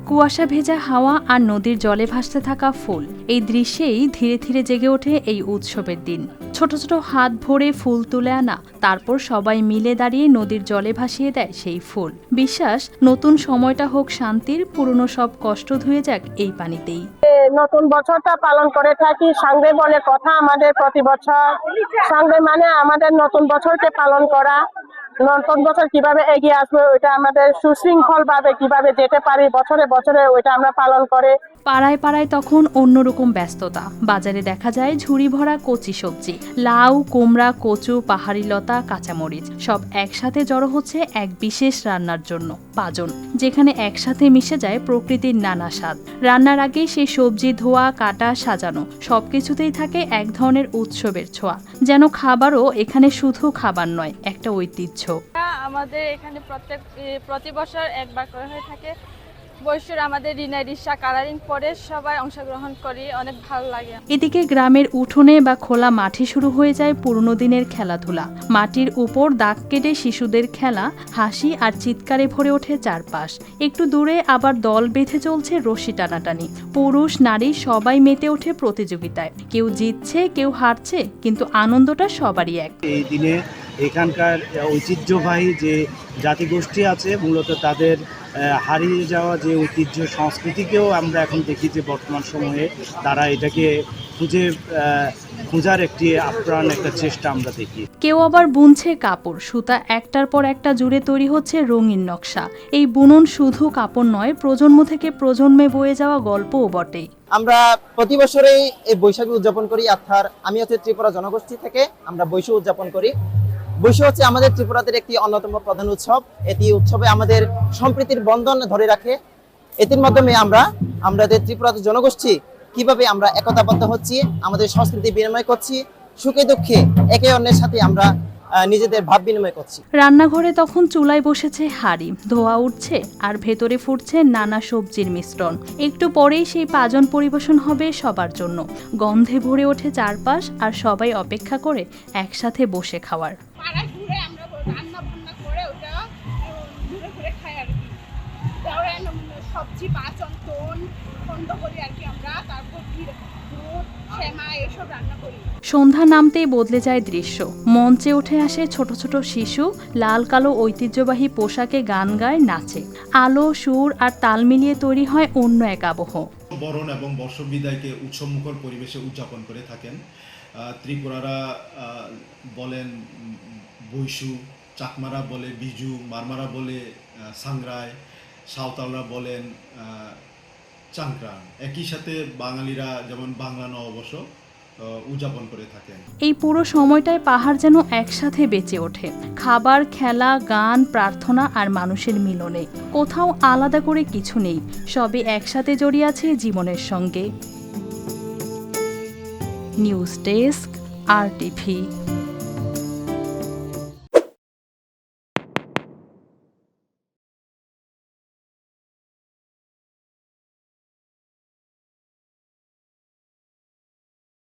কুয়াশা ভেজা হাওয়া আর নদীর জলে ভাসতে থাকা ফুল, এই দৃশ্যেই ধীরে ধীরে জেগে ওঠে এই উৎসবের দিন। ছোট ছোট হাত ভরে ফুল তুলে আনা, তারপর সবাই মিলে দাঁড়িয়ে নদীর জলে ভাসিয়ে দেয় সেই ফুল। বিশ্বাস, নতুন সময়টা হোক শান্তির, পুরনো সব কষ্ট ধুয়ে যাক এই পানিতেই। নতুন বছরটা পালন করে থাকি। সঙ্গে বলে কথা আমাদের প্রতি বছর, সঙ্গে মানে আমাদের নতুন বছরকে পালন করা। নতুন বছর কিভাবে এগিয়ে আসবে ওইটা আমাদের সুশৃঙ্খল ভাবে কিভাবে যেতে পারি বছরে বছরে ওইটা আমরা পালন করে। পাড়ায় পাড়ায় তখন অন্যরকম ব্যস্ততা। বাজারে দেখা যায় ঝুড়ি ভরা কচি সবজি, লাউ, কুমড়া, কচু, পাহাড়ি লতা, কাঁচামরিচ সব একসাথে জড়ো হচ্ছে এক বিশেষ রান্নার জন্য, পাজন, যেখানে একসাথে মিশে যায় প্রকৃতির নানা স্বাদ। রান্নার আগে সেই সবজি ধোয়া, কাটা, সাজানো সবকিছুতেই থাকে এক ধরনের উৎসবের ছোঁয়া। যেন খাবারও এখানে শুধু খাবার নয়, একটা ঐতিহ্য। আমাদের এখানে প্রতি বছর একবার করে হয়ে থাকে। বৈশাখ আমাদের রিসা কালারিং পরে সবাই অংশগ্রহণ করি, অনেক ভালো লাগে। এদিকে গ্রামের উঠোনে বা খোলা মাঠে শুরু হয়ে যায় পুরনো দিনের খেলাধুলা। মাটির উপর দাগ কেটে শিশুদের খেলা, হাসি আর চিৎকারে ভরে ওঠে চারপাশ। একটু দূরে আবার দল বেঁধে চলছে রশি টানাটানি। পুরুষ নারী সবাই মেতে ওঠে প্রতিযোগিতায়। কেউ জিতছে, কেউ হারছে, কিন্তু আনন্দটা সবারই এক। এই দিনে এখানকার ঐতিহ্যবাহী যে জাতিগোষ্ঠী আছে, মূলত তাদের হারিয়ে যাওয়া যে ঐতিহ্য সংস্কৃতিকেও আমরা এখন দেখি যে বর্তমান সময়ে তারা এটাকে খোঁজার একটি আপ্রাণ একটা চেষ্টা আমরা দেখি। কেউ আবার বুনছে কাপড়, সুতা একটার পর একটা জুড়ে তৈরি হচ্ছে রঙিন নকশা। এই বুনন শুধু কাপড় নয়, প্রজন্ম থেকে প্রজন্মে বয়ে যাওয়া গল্পও বটে। আমরা প্রতি বছরেই এই বৈশাখী উদযাপন করি। অর্থাৎ আমি হচ্ছে ত্রিপুরা জনগোষ্ঠী থেকে আমরা বৈশাখ উদযাপন করি। বৈশাখ হচ্ছে আমাদের ত্রিপুরাদের একটি অন্যতম প্রধান উৎসব। এটি উৎসবে আমাদের সম্প্রীতির বন্ধন ধরে রাখে। এটির মাধ্যমে আমাদের ত্রিপুরাদের জনগোষ্ঠী কিভাবে আমরা একতাবদ্ধ হচ্ছি, আমাদের সংস্কৃতি বিনিময় করছি, সুখে দুঃখে একে অন্যের সাথে আমরা নিজেদের ভাব বিনিময় করছি। রান্নাঘরে তখন চুলায় বসেছে হাঁড়ি, ধোয়া উঠছে আর ভেতরে ফুটছে নানা সবজির মিশ্রণ। একটু পরেই সেই পাজন পরিবেশন হবে সবার জন্য। গন্ধে ভরে ওঠে চারপাশ, আর সবাই অপেক্ষা করে একসাথে বসে খাওয়ার। সবজি পাচন বন্ধ করি আর কি আমরা, তারপর দুধ, সেমাই এসব রান্না করি। সন্ধ্যা নামতেই বদলে যায় দৃশ্য। মঞ্চে উঠে আসে ছোট ছোট শিশু, লাল কালো ঐতিহ্যবাহী পোশাকে গান গায়, নাচে। আলো, সুর আর তাল মিলিয়ে তৈরি হয় অন্য এক আবহ। বরণ এবং বর্ষবিদায়কে উৎসবমুখর পরিবেশে উদযাপন করে থাকেন। ত্রিপুরারা বলেন বৈশু, চাকমারা বলে বিজু, মারমারা বলে সাংরাই, সাঁওতালরা বলেন চাংক্রান। একই সাথে বাঙালিরা যেমন বাংলা নববর্ষ উদযাপন করে থাকেন। এই পুরো সময়টায় পাহাড় যেন একসাথে বেঁচে ওঠে, খাবার, খেলা, গান, প্রার্থনা আর মানুষের মিলনে। কোথাও আলাদা করে কিছু নেই, সবই একসাথে জড়িয়ে আছে জীবনের সঙ্গে। News desk, RTV।